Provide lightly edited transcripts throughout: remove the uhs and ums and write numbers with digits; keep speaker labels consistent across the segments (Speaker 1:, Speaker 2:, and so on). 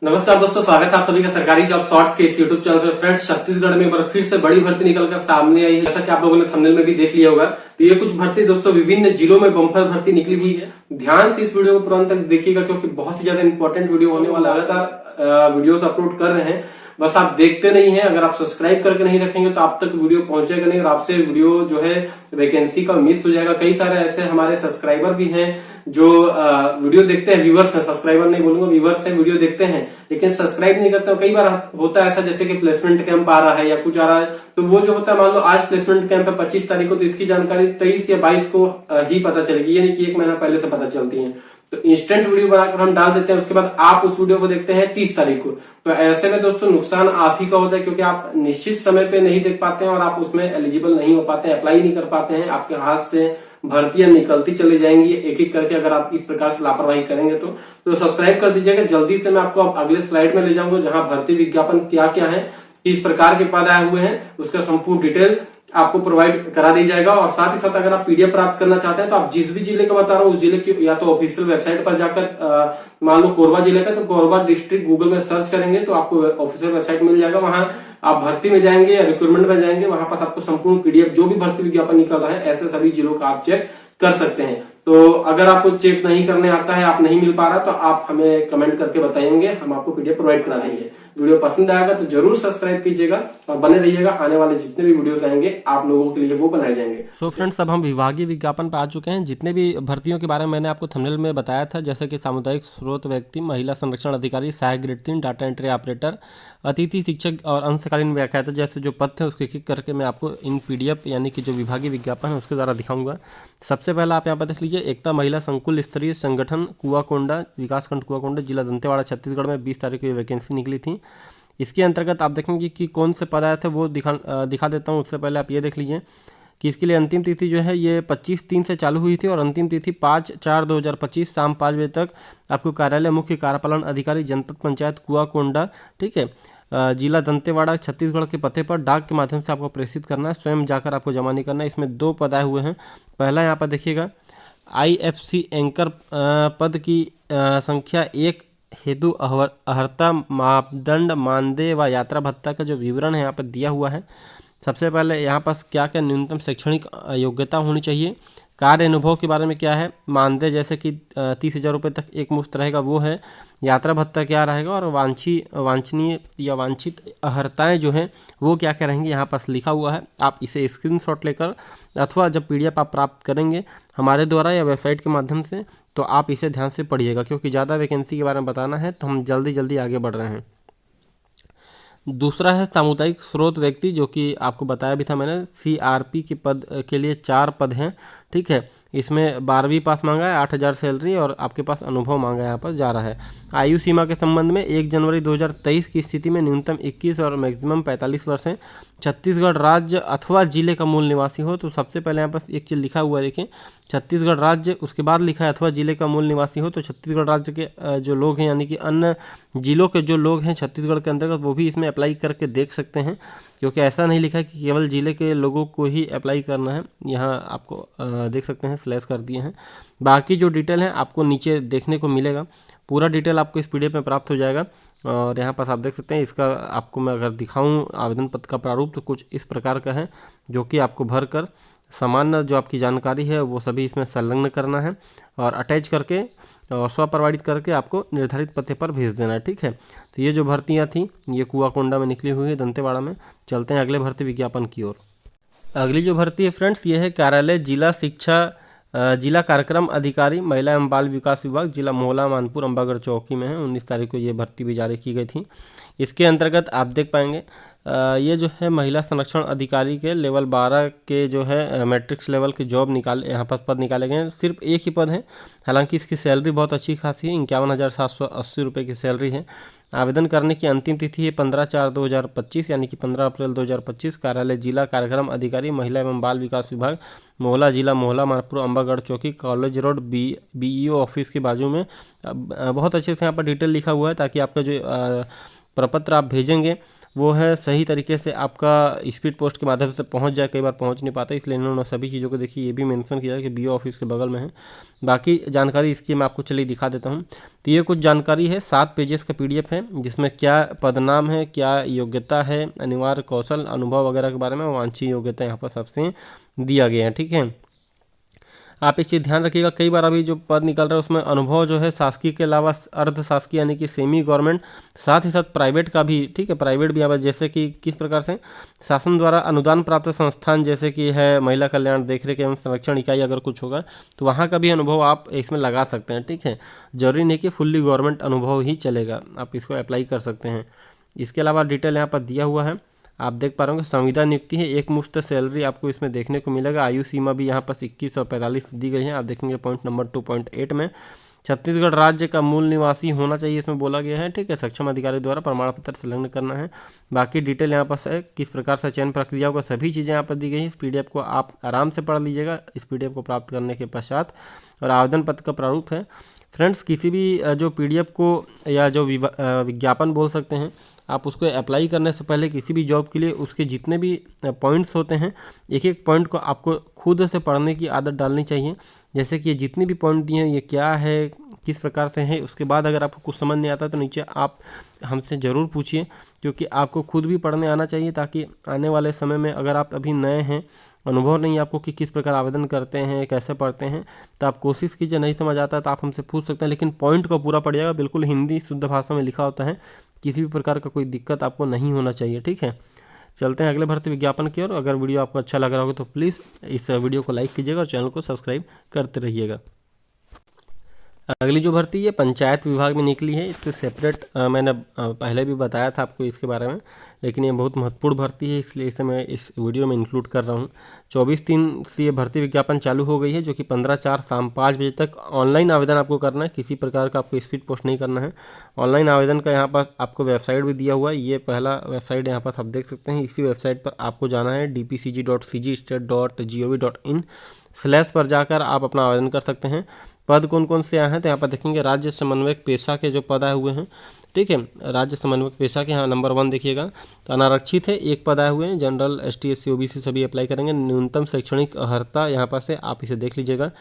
Speaker 1: नमस्कार दोस्तों, स्वागत है आप सभी का सरकारी जॉब शॉर्ट्स के इस यूट्यूब चैनल पर। फ्रेंड्स, छत्तीसगढ़ में एक बार फिर से बड़ी भर्ती निकलकर सामने आई है। जैसा कि आप लोगों ने थंबनेल में भी देख लिया होगा, तो ये कुछ भर्ती दोस्तों विभिन्न जिलों में बम्पर भर्ती निकली हुई है। ध्यान से इस वीडियो को तुरंत तक देखिएगा, क्योंकि बहुत ही ज्यादा इंपॉर्टेंट वीडियो होने वाला। लगातार वीडियोस अपलोड कर रहे हैं, बस आप देखते नहीं है। अगर आप सब्सक्राइब करके नहीं रखेंगे तो आप तक वीडियो पहुंचेगा नहीं, और आपसे वीडियो जो है वैकेंसी का मिस हो जाएगा। कई सारे ऐसे हमारे सब्सक्राइबर भी हैं जो वीडियो देखते हैं, व्यूवर्स हैं, सब्सक्राइबर नहीं बोलूंगा, व्यूवर्स हैं, वीडियो देखते हैं लेकिन सब्सक्राइब नहीं करते। कई बार होता है ऐसा, जैसे कि प्लेसमेंट कैंप आ रहा है या कुछ आ रहा है, तो वो जो होता है, मान लो आज प्लेसमेंट कैंप है 25 तारीख को, तो इसकी जानकारी 23 या 22 को ही पता चलेगी, ये नहीं कि एक महीना पहले से पता चलती है। तो इंस्टेंट वीडियो बनाकर हम डाल देते हैं, उसके बाद आप उस वीडियो को देखते हैं 30 तारीख को। तो ऐसे में दोस्तों नुकसान आप ही का होता है, क्योंकि आप निश्चित समय पे नहीं देख पाते हैं और आप उसमें एलिजिबल नहीं हो पाते हैं, अप्लाई नहीं कर पाते हैं। आपके हाथ से भर्तियां निकलती चली जाएंगी एक एक करके, अगर आप इस प्रकार से लापरवाही करेंगे तो सब्सक्राइब कर दीजिएगा जल्दी से। मैं आपको अगले स्लाइड में ले जाऊंगा, जहां भर्ती विज्ञापन क्या क्या है, किस प्रकार के पद आए हुए हैं, उसका संपूर्ण डिटेल आपको प्रोवाइड करा दी जाएगा। और साथ ही साथ अगर आप पीडीएफ प्राप्त करना चाहते हैं, तो आप जिस भी जिले का बता रहा हूँ उस जिले की या तो ऑफिशियल वेबसाइट पर जाकर, मान लो कोरबा जिले का, तो कोरबा डिस्ट्रिक्ट गूगल में सर्च करेंगे तो आपको ऑफिशियल वेबसाइट मिल जाएगा। वहां आप भर्ती में जाएंगे या रिक्रूटमेंट में जाएंगे, वहां पर आपको संपूर्ण पीडीएफ जो भी भर्ती विज्ञापन निकल रहा है ऐसे सभी जिलों का आप चेक कर सकते हैं। तो अगर आपको चेक नहीं करने आता है, आप नहीं मिल पा रहा, तो आप हमें कमेंट करके बताएंगे, हम आपको पीडीएफ प्रोवाइड करा देंगे। वीडियो पसंद आएगा तो जरूर सब्सक्राइब कीजिएगा और बने रहिएगा। आने वाले जितने भी वीडियोस आएंगे आप लोगों के लिए वो बनाए जाएंगे।
Speaker 2: सो फ्रेंड्स, अब हम विभागीय विज्ञापन पर आ चुके हैं। जितने भी भर्तियों के बारे में मैंने आपको थंबनेल में बताया था, जैसे कि सामुदायिक स्रोत व्यक्ति, महिला संरक्षण अधिकारी, सहायक ग्रेड 3, डाटा एंट्री ऑपरेटर, अतिथि शिक्षक और अंशकालीन व्याख्याता जैसे जो पद थे उसके एक करके मैं आपको इन पीडीएफ यानी कि जो विभागीय विज्ञापन है उसके द्वारा दिखाऊंगा। सबसे पहला आप यहाँ पर देख लीजिए, एकता महिला संकुल स्तरीय संगठन कुआकोंडा, विकासखंड कुआकोंडा, जिला दंतेवाड़ा, छत्तीसगढ़ में 20 तारीख को वैकेंसी निकली थी। इसके अंतर्गत आप देखेंगे कि कौन से पद आए थे, वो दिखा देता हूँ। उससे पहले आप ये देख लीजिए कि इसके लिए अंतिम तिथि जो है ये 25/3 से चालू हुई थी और अंतिम तिथि 5/4/2025 शाम 5 बजे तक आपको कार्यालय मुख्य कार्यपालन अधिकारी जनपद पंचायत कुआकोंडा, ठीक है, जिला दंतेवाड़ा, छत्तीसगढ़ के पते पर डाक के माध्यम से आपको प्रेषित करना है, स्वयं जाकर आपको जमा नहीं करना है। इसमें 2 पद आए हुए हैं। पहला यहाँ पर देखिएगा, IFC एंकर पद की संख्या 1 हेतु अर्हता मापदंड मानदेय व यात्रा भत्ता का जो विवरण है यहाँ पर दिया हुआ है। सबसे पहले यहाँ पर क्या क्या न्यूनतम शैक्षणिक योग्यता होनी चाहिए, कार्य अनुभव के बारे में क्या है, मानदेय जैसे कि 30,000 रुपये तक एक मुश्त रहेगा वो है, यात्रा भत्ता क्या रहेगा, और वांछनीय या वांछित अर्हताएँ जो हैं वो क्या क्या रहेंगी यहाँ पर लिखा हुआ है। आप इसे स्क्रीनशॉट लेकर अथवा जब पीडीएफ आप प्राप्त करेंगे हमारे द्वारा या वेबसाइट के माध्यम से, तो आप इसे ध्यान से पढ़िएगा, क्योंकि ज़्यादा वैकेंसी के बारे में बताना है तो हम जल्दी जल्दी आगे बढ़ रहे हैं। दूसरा है सामुदायिक स्रोत व्यक्ति, जो कि आपको बताया भी था मैंने। CRP के पद के लिए 4 पद हैं, ठीक है। इसमें 12वीं पास मांगा है, 8,000 सैलरी और आपके पास अनुभव मांगा यहाँ पर जा रहा है। आयु सीमा के संबंध में 1 जनवरी 2023 की स्थिति में न्यूनतम 21 और मैक्सिमम 45 वर्ष है। छत्तीसगढ़ राज्य अथवा जिले का मूल निवासी हो, तो सबसे पहले यहाँ पर एक चीज़ लिखा हुआ है, देखिए, छत्तीसगढ़ राज्य, उसके बाद लिखा है अथवा जिले का मूल निवासी हो। तो छत्तीसगढ़ राज्य के जो लोग हैं, यानी कि अन्य जिलों के जो लोग हैं छत्तीसगढ़ के अंतर्गत, वो भी इसमें अप्लाई करके देख सकते हैं, क्योंकि ऐसा नहीं लिखा है कि केवल जिले के लोगों को ही अप्लाई करना है। यहाँ आपको देख सकते हैं स्लैश कर दिए हैं। बाकी जो डिटेल है आपको नीचे देखने को मिलेगा, पूरा डिटेल आपको इस पीडीएफ में प्राप्त हो जाएगा। और यहाँ पास आप देख सकते हैं, इसका आपको मैं अगर दिखाऊं आवेदन पत्र का प्रारूप तो कुछ इस प्रकार का है, जो कि आपको भर कर सामान्य जो आपकी जानकारी है वो सभी इसमें संलग्न करना है और अटैच करके और स्वप्रमाणित करके आपको निर्धारित पते पर भेज देना है, ठीक है। तो ये जो भर्तियाँ थी ये कुआकोंडा में निकली हुई है, दंतेवाड़ा में। चलते हैं अगले भर्ती विज्ञापन की ओर। अगली जो भर्ती है फ्रेंड्स, ये है कार्यालय जिला कार्यक्रम अधिकारी, महिला एवं बाल विकास विभाग, जिला मोहला मानपुर अम्बागढ़ चौकी में है। 19 तारीख को ये भर्ती भी जारी की गई थी। इसके अंतर्गत आप देख पाएंगे ये जो है महिला संरक्षण अधिकारी के लेवल 12 के जो है मैट्रिक्स लेवल के जॉब यहाँ पर पद निकाले गए हैं। सिर्फ एक ही पद है, हालांकि इसकी सैलरी बहुत अच्छी खासी है, 51,780 रुपये की सैलरी है। आवेदन करने की अंतिम तिथि है 15/4/2025 यानी कि 15 अप्रैल 2025। कार्यालय जिला कार्यक्रम अधिकारी, महिला एवं बाल विकास विभाग, मोहला, जिला मोहला मानपुर अम्बागढ़ चौकी, कॉलेज रोड, BEO ऑफिस के बाजू में। बहुत अच्छे से यहाँ पर डिटेल लिखा हुआ है, ताकि आपका जो प्रपत्र आप भेजेंगे वो है सही तरीके से आपका स्पीड पोस्ट के माध्यम से पहुंच जाए। कई बार पहुंच नहीं पाता, इसलिए इन्होंने सभी चीज़ों को देखिए ये भी मेंशन किया है कि बीओ ऑफिस के बगल में है। बाकी जानकारी इसकी मैं आपको चलिए दिखा देता हूँ। तो ये कुछ जानकारी है, 7 पेजेस का PDF है, जिसमें क्या पदनाम है, क्या योग्यता है, अनिवार्य कौशल, अनुभव वगैरह के बारे में, वांछनीय योग्यता यहाँ पर सबसे दिया गया है। ठीक है, आप एक चीज़ ध्यान रखिएगा, कई बार अभी जो पद निकल रहा है उसमें अनुभव जो है शासकीय के अलावा अर्ध शासकीय यानी कि सेमी गवर्नमेंट, साथ ही साथ प्राइवेट का भी, ठीक है, प्राइवेट भी यहाँ पर, जैसे कि किस प्रकार से शासन द्वारा अनुदान प्राप्त संस्थान जैसे कि है महिला कल्याण देखरेख एवं संरक्षण इकाई, अगर कुछ होगा तो वहाँ का भी अनुभव आप इसमें लगा सकते हैं। ठीक है, जरूरी नहीं कि फुल्ली गवर्नमेंट अनुभव ही चलेगा, आप इसको अप्लाई कर सकते हैं। इसके अलावा डिटेल यहाँ पर दिया हुआ है, आप देख पा रहे होंगे। संविदा नियुक्ति है, एक मुश्त सैलरी आपको इसमें देखने को मिलेगा। आयु सीमा भी यहाँ पर 21 और 45 दी गई है, आप देखेंगे पॉइंट नंबर 2.8 में। छत्तीसगढ़ राज्य का मूल निवासी होना चाहिए, इसमें बोला गया है। ठीक है, सक्षम अधिकारी द्वारा प्रमाण पत्र संलग्न करना है। बाकी डिटेल यहाँ पर है, किस प्रकार से चयन प्रक्रिया होगा, सभी चीज़ें यहाँ पर दी गई हैं। इस PDF को आप आराम से पढ़ लीजिएगा इस PDF को प्राप्त करने के पश्चात। और आवेदन पत्र का प्रारूप है फ्रेंड्स, किसी भी जो PDF को या जो विज्ञापन बोल सकते हैं, आप उसको अप्लाई करने से पहले किसी भी जॉब के लिए उसके जितने भी पॉइंट्स होते हैं, एक एक पॉइंट को आपको खुद से पढ़ने की आदत डालनी चाहिए। जैसे कि ये जितने भी पॉइंट दिए हैं, ये क्या है, किस प्रकार से है, उसके बाद अगर आपको कुछ समझ नहीं आता तो नीचे आप हमसे ज़रूर पूछिए, क्योंकि आपको खुद भी पढ़ने आना चाहिए, ताकि आने वाले समय में अगर आप अभी नए हैं, अनुभव नहीं आपको कि किस प्रकार आवेदन करते हैं, कैसे पढ़ते हैं, तो आप कोशिश कीजिए। नहीं समझ आता है तो आप हमसे पूछ सकते हैं, लेकिन पॉइंट को पूरा पढ़िएगा, बिल्कुल हिंदी शुद्ध भाषा में लिखा होता है, किसी भी प्रकार का कोई दिक्कत आपको नहीं होना चाहिए। ठीक है, चलते हैं अगले भर्ती विज्ञापन की ओर। अगर वीडियो आपको अच्छा लग रहा होगा तो प्लीज़ इस वीडियो को लाइक कीजिएगा और चैनल को सब्सक्राइब करते रहिएगा। अगली जो भर्ती है पंचायत विभाग में निकली है, इसके सेपरेट मैंने पहले भी बताया था आपको इसके बारे में, लेकिन ये बहुत महत्वपूर्ण भर्ती है, इसलिए इसे मैं इस वीडियो में इंक्लूड कर रहा हूँ। 24/3 से ये भर्ती विज्ञापन चालू हो गई है, जो कि 15/4 शाम 5 बजे तक ऑनलाइन आवेदन आपको करना है। किसी प्रकार का आपको स्पीड पोस्ट नहीं करना है। ऑनलाइन आवेदन का यहाँ पर आपको वेबसाइट भी दिया हुआ है, ये पहला वेबसाइट यहाँ पर आप देख सकते हैं। इसी वेबसाइट पर आपको जाना है dpcg.cgstate.gov.in/ पर जाकर आप अपना आवेदन कर सकते हैं। पद कौन कौन से आए हैं तो यहाँ पर देखेंगे, राज्य समन्वयक पेशा के जो पद आए हुए हैं, ठीक है, राज्य समन्वयक पेशा के यहाँ नंबर 1 देखिएगा। तो अनारक्षित है, 1 पद आए हुए हैं। जनरल, ST SC OBC सभी अप्लाई करेंगे। न्यूनतम शैक्षणिक अर्हता यहाँ पर से आप इसे देख लीजिएगा।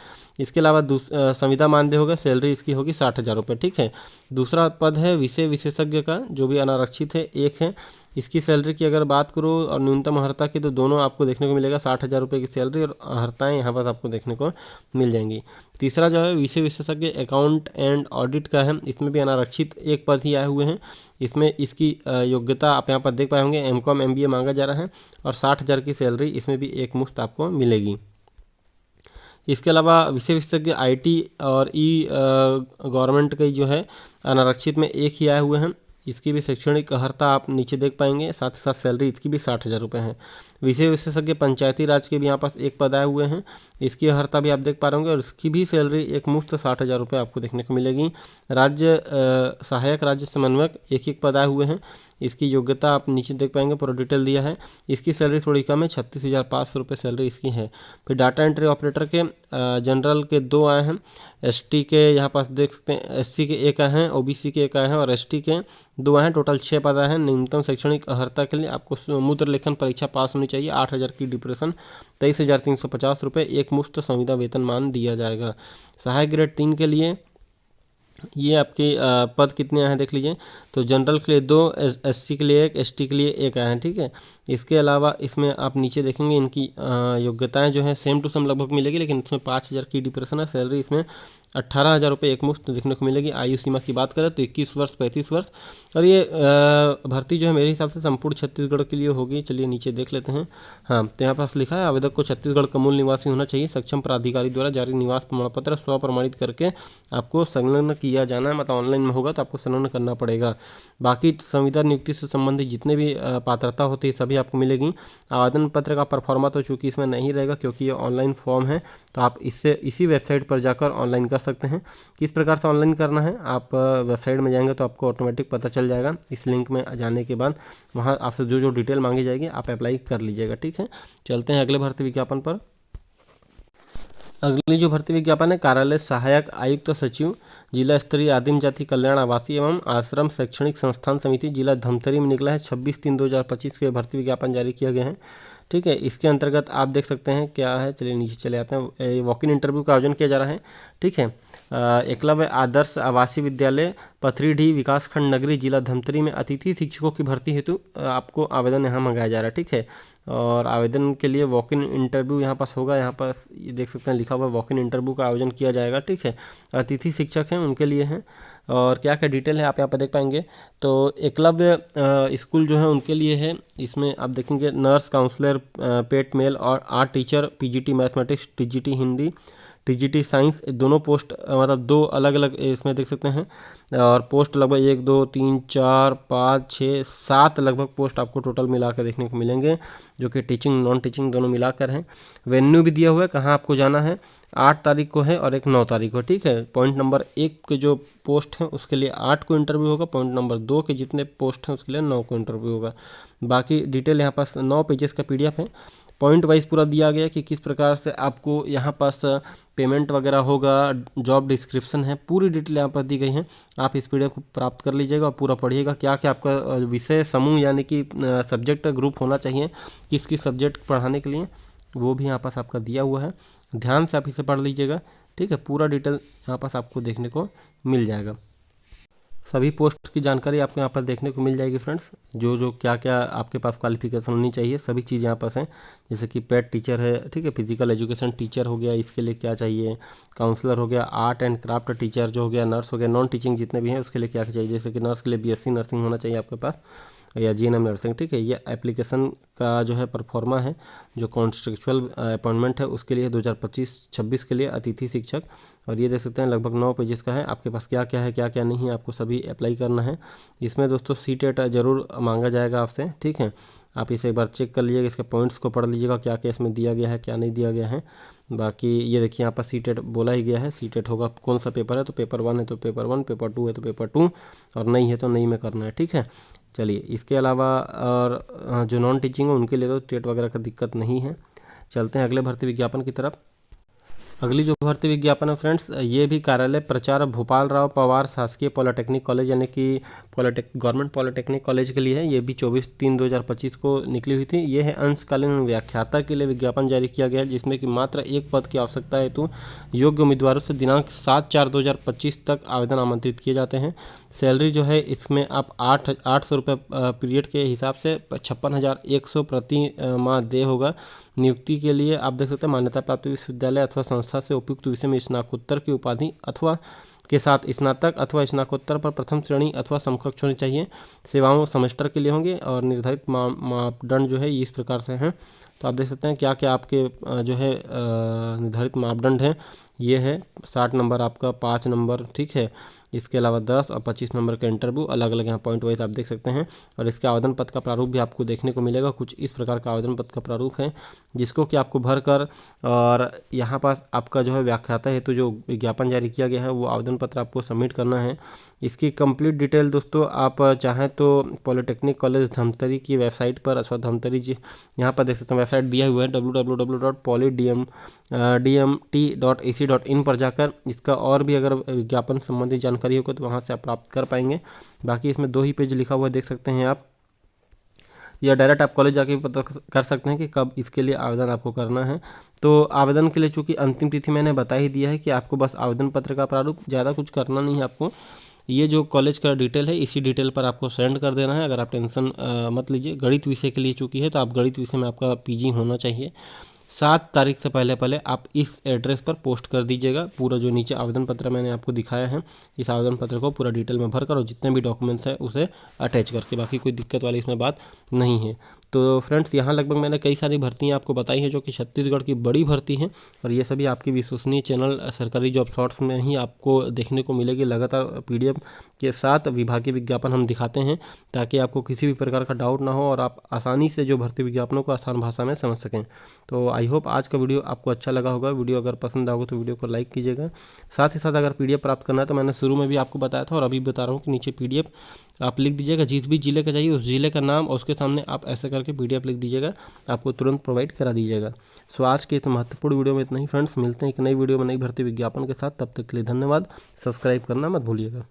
Speaker 2: इसके अलावा संविदा मानदेय होगा, सैलरी इसकी होगी 60,000 रुपये। ठीक है, दूसरा पद है विषय विशेषज्ञ का, जो भी अनारक्षित है, 1 है। इसकी सैलरी की अगर बात करो और न्यूनतम अर्हता की, तो दोनों आपको देखने को मिलेगा। 60,000 रुपये की सैलरी और अर्हताएँ यहाँ पर आपको देखने को मिल जाएंगी। तीसरा जो है विषय विशेषज्ञ अकाउंट एंड ऑडिट का है, इसमें भी अनारक्षित 1 पद ही आए हुए हैं। इसमें इसकी योग्यता आप यहाँ पर देख पाए होंगे, MCOM MBA मांगा जा रहा है और 60,000 की सैलरी इसमें भी एक मुश्त आपको मिलेगी। इसके अलावा विषय विशेषज्ञ IT और गवर्नमेंट के जो है अनारक्षित में 1 ही आए हुए हैं। इसकी भी शैक्षणिक अर्हता आप नीचे देख पाएंगे, साथ ही साथ सैलरी इसकी भी 60,000 रुपये है। विषय विशेषज्ञ पंचायती राज के भी यहाँ पास 1 पद आए हुए हैं, इसकी अर्हता भी आप देख पा रहे होंगे और इसकी भी सैलरी एक मुफ्त 60,000 रुपये आपको देखने को मिलेगी। राज्य सहायक राज्य समन्वयक 1 पद आए हुए हैं, इसकी योग्यता आप नीचे देख पाएंगे, पूरा डिटेल दिया है। इसकी सैलरी थोड़ी कम है, 36,500 रुपये सैलरी इसकी है। फिर डाटा एंट्री ऑपरेटर के जनरल के 2 आए हैं, ST के यहाँ पास देख सकते हैं, SC के 1 आए हैं, OBC के 1 आए हैं और ST के 2 आए हैं। टोटल 6 पद आए हैं। न्यूनतम शैक्षणिक अर्हता के लिए आपको मूत्र लेखन परीक्षा पास होनी चाहिए। 8,000 की डिप्रेशन, 23,350 रुपये एक मुफ्त संविदा वेतनमान दिया जाएगा। सहायक ग्रेड 3 के लिए ये आपके पद कितने आए हैं देख लीजिए। तो जनरल के लिए 2, SC के लिए 1, ST के लिए 1 आए हैं। ठीक है, इसके अलावा इसमें आप नीचे देखेंगे इनकी योग्यताएं जो है सेम टू सेम लगभग मिलेगी, लेकिन इसमें 5,000 की डिप्रेशन है। सैलरी इसमें 18,000 रुपये एक मुफ्त देखने को मिलेगी। आयु सीमा की बात करें तो 21 वर्ष 35 वर्ष। और ये भर्ती जो है मेरे हिसाब से संपूर्ण छत्तीसगढ़ के लिए होगी। चलिए नीचे देख लेते हैं। हाँ, तो यहाँ पास लिखा है आवेदक को छत्तीसगढ़ का मूल निवासी होना चाहिए। सक्षम प्राधिकारी द्वारा जारी निवास प्रमाण पत्र स्व प्रमाणित करके आपको संलग्न किया जाना है, मतलब ऑनलाइन में होगा तो आपको संलग्न करना पड़ेगा। बाकी संविदा नियुक्ति से संबंधित जितने भी पात्रता होती है सभी आपको मिलेगी। आवेदन पत्र का परफॉर्मा तो चूँकि इसमें नहीं रहेगा, क्योंकि ये ऑनलाइन फॉर्म है, तो आप इससे इसी वेबसाइट पर जाकर ऑनलाइन कर सकते हैं। किस प्रकार से ऑनलाइन करना है, आप वेबसाइट में जाएंगे तो आपको ऑटोमेटिक पता चल जाएगा। इस लिंक में जाने के बाद वहाँ आपसे जो जो डिटेल मांगी जाएगी आप अप्लाई कर लीजिएगा। ठीक है, चलते हैं अगले भर्ती विज्ञापन पर। अगली जो भर्ती विज्ञापन है, कार्यालय सहायक आयुक्त सचिव, जिला स्तरीय आदिम जाति कल्याण आवासीय एवं आश्रम शैक्षणिक संस्थान समिति, जिला धमतरी में निकला है। 26/3/2025 को भर्ती विज्ञापन जारी किया गया है। ठीक है, इसके अंतर्गत आप देख सकते हैं क्या है, चलिए नीचे चले आते हैं। वॉक इन इंटरव्यू का आयोजन किया जा रहा है। ठीक है, एकलव्य आदर्श आवासीय विद्यालय पथरीडीह विकासखंड नगरी, जिला धमतरी में अतिथि शिक्षकों की भर्ती हेतु आपको आवेदन यहाँ मंगाया जा रहा है। ठीक है, और आवेदन के लिए वॉक इन इंटरव्यू यहाँ पास होगा। यहाँ पास ये देख सकते हैं लिखा हुआ वॉक इन इंटरव्यू का आयोजन किया जाएगा। ठीक है, अतिथि शिक्षक हैं उनके लिए हैं। और क्या क्या डिटेल है आप यहाँ पर देख पाएंगे। तो एकलव्य स्कूल जो है उनके लिए है। इसमें आप देखेंगे नर्स, काउंसलर, पेट मेल और art teacher, PGT mathematics, TGT Hindi, TGT science, दोनों पोस्ट मतलब 2 अलग अलग इसमें देख सकते हैं। और पोस्ट लगभग 1 2 3 4 5 6 7 लगभग पोस्ट आपको टोटल मिला कर देखने को मिलेंगे, जो कि टीचिंग नॉन टीचिंग दोनों मिलाकर हैं। वेन्यू भी दिया हुआ है कहाँ आपको जाना है। 8 तारीख को है और एक 9 तारीख को। ठीक है, पॉइंट नंबर 1 के जो पोस्ट हैं उसके लिए 8 को इंटरव्यू होगा। पॉइंट नंबर 2 के जितने पोस्ट हैं उसके लिए 9 को इंटरव्यू होगा। बाकी डिटेल यहाँ पास 9 पेजेस का PDF है। पॉइंट वाइज पूरा दिया गया कि किस प्रकार से आपको यहाँ पास पेमेंट वगैरह होगा, जॉब डिस्क्रिप्शन है, पूरी डिटेल यहाँ पर दी गई है। आप इस PDF को प्राप्त कर लीजिएगा और पूरा पढ़िएगा क्या क्या आपका विषय समूह यानी कि सब्जेक्ट ग्रुप होना चाहिए, किस किस सब्जेक्ट पढ़ाने के लिए, वो भी यहाँ पास आपका दिया हुआ है। ध्यान से आप इसे पढ़ लीजिएगा। ठीक है, पूरा डिटेल यहाँ पास आपको देखने को मिल जाएगा। सभी पोस्ट की जानकारी आपको यहाँ पर देखने को मिल जाएगी फ्रेंड्स। जो जो क्या क्या आपके पास क्वालिफिकेशन होनी चाहिए सभी चीज़ यहाँ पास हैं। जैसे कि पेट टीचर है, ठीक है, फिजिकल एजुकेशन टीचर हो गया, इसके लिए क्या चाहिए, काउंसलर हो गया, आर्ट एंड क्राफ्ट टीचर जो हो गया, नर्स हो गया, नॉन टीचिंग जितने भी हैं उसके लिए क्या चाहिए। जैसे कि नर्स के लिए BSc नर्सिंग होना चाहिए आपके पास या GNM नर्सिंग। ठीक है, ये एप्लीकेशन का जो है परफॉर्मा है, जो कॉन्ट्रेक्चुअल अपॉइंटमेंट है उसके लिए 2025-26 के लिए अतिथि शिक्षक। और ये देख सकते हैं लगभग 9 पेजेस का है। आपके पास क्या क्या है क्या क्या नहीं है आपको सभी अप्लाई करना है। इसमें दोस्तों CTET जरूर मांगा जाएगा आपसे। ठीक है, आप इसे एक बार चेक कर लीजिएगा, इसके पॉइंट्स को पढ़ लीजिएगा क्या क्या इसमें दिया गया है क्या नहीं दिया गया है। बाकी ये देखिए यहाँ पर CTET बोला ही गया है। CTET होगा कौन सा पेपर है, तो पेपर 1 है तो पेपर 1, पेपर 2 है तो पेपर 2, और नहीं है तो नहीं में करना है। ठीक है, चलिए इसके अलावा और जो नॉन टीचिंग है उनके लिए तो टेट वगैरह का दिक्कत नहीं है। चलते हैं अगले भर्ती विज्ञापन की तरफ। अगली जो भर्ती विज्ञापन है फ्रेंड्स, ये भी कार्यालय प्रचार भोपाल राव पवार शासकीय पॉलिटेक्निक कॉलेज यानी कि गवर्नमेंट पॉलिटेक्निक कॉलेज के लिए है। ये भी 24/3/2025 को निकली हुई थी। ये है अंशकालीन व्याख्याता के लिए विज्ञापन जारी किया गया है, जिसमें कि मात्र 1 पद की आवश्यकता हेतु योग्य उम्मीदवारों से दिनांक 7/4/2025 तक आवेदन आमंत्रित किए जाते हैं। सैलरी जो है इसमें आप 800 रुपये पीरियड के हिसाब से 56,100 प्रति माह दे होगा। नियुक्ति के लिए आप देख सकते हैं मान्यता प्राप्त विश्वविद्यालय अथवा संस्था से उपयुक्त विषय में स्नातकोत्तर की उपाधि अथवा के साथ स्नातक अथवा स्नातकोत्तर पर प्रथम श्रेणी अथवा समकक्ष होनी चाहिए। सेवाओं सेमेस्टर के लिए होंगे और निर्धारित मापदंड जो है ये इस प्रकार से हैं। तो आप देख सकते हैं क्या क्या आपके जो है निर्धारित मापदंड हैं। ये है 60 नंबर आपका, 5 नंबर, ठीक है, इसके अलावा 10 और 25 नंबर का इंटरव्यू अलग अलग यहाँ पॉइंट वाइज आप देख सकते हैं। और इसके आवेदन पत्र का प्रारूप भी आपको देखने को मिलेगा। कुछ इस प्रकार का आवेदन पत्र का प्रारूप है, जिसको कि आपको भर कर और यहाँ पास आपका जो है व्याख्याता हेतु जो विज्ञापन जारी किया गया है वो आवेदन पत्र आपको सबमिट करना है। इसकी कंप्लीट डिटेल दोस्तों आप चाहें तो पॉलिटेक्निक कॉलेज धमतरी की वेबसाइट पर अथवा धमतरी जी यहाँ पर देख सकते हैं वेबसाइट दिया हुआ है www.polydmt.ac.in पर जाकर इसका और भी अगर विज्ञापन संबंधी जानकारी होगा तो वहाँ से आप प्राप्त कर पाएंगे। बाकी इसमें 2 ही पेज लिखा हुआ देख सकते हैं आप, या डायरेक्ट आप कॉलेज जाके पता कर सकते हैं कि कब इसके लिए आवेदन आपको करना है। तो आवेदन के लिए चूँकि अंतिम तिथि मैंने बता ही दिया है कि आपको बस आवेदन पत्र का प्रारूप, ज़्यादा कुछ करना नहीं है आपको। ये जो कॉलेज का डिटेल है इसी डिटेल पर आपको सेंड कर देना है। अगर आप टेंशन मत लीजिए, गणित विषय के लिए चूँकि है तो आप गणित विषय में आपका PG होना चाहिए। 7 तारीख से पहले आप इस एड्रेस पर पोस्ट कर दीजिएगा। पूरा जो नीचे आवेदन पत्र मैंने आपको दिखाया है इस आवेदन पत्र को पूरा डिटेल में भरकर और जितने भी डॉक्यूमेंट्स हैं उसे अटैच करके, बाकी कोई दिक्कत वाली इसमें बात नहीं है। तो फ्रेंड्स यहाँ लगभग मैंने कई सारी भर्तियाँ आपको बताई हैं जो कि छत्तीसगढ़ की बड़ी भर्ती हैं और ये सभी आपकी विश्वसनीय चैनल सरकारी जॉब शॉर्ट्स में ही आपको देखने को मिलेगी। लगातार PDF के साथ विभागीय विज्ञापन हम दिखाते हैं ताकि आपको किसी भी प्रकार का डाउट ना हो और आप आसानी से जो भर्ती विज्ञापनों को आसान भाषा में समझ सकें। तो आई होप आज का वीडियो आपको अच्छा लगा होगा। वीडियो अगर पसंद आओगे तो वीडियो को लाइक कीजिएगा। साथ ही साथ अगर PDF प्राप्त करना है तो मैंने शुरू में भी आपको बताया था और अभी बता रहा हूँ कि नीचे PDF आप लिख दीजिएगा। जिस भी जिले का चाहिए उस जिले का नाम और उसके सामने आप ऐसे करके करके PDF लिख दीजिएगा, आपको तुरंत प्रोवाइड करा दीजिएगा। सो आज के इस महत्वपूर्ण वीडियो में इतना ही फ्रेंड्स, मिलते हैं एक नई वीडियो में नई भर्ती विज्ञापन के साथ। तब तक के लिए धन्यवाद। सब्सक्राइब करना मत भूलिएगा।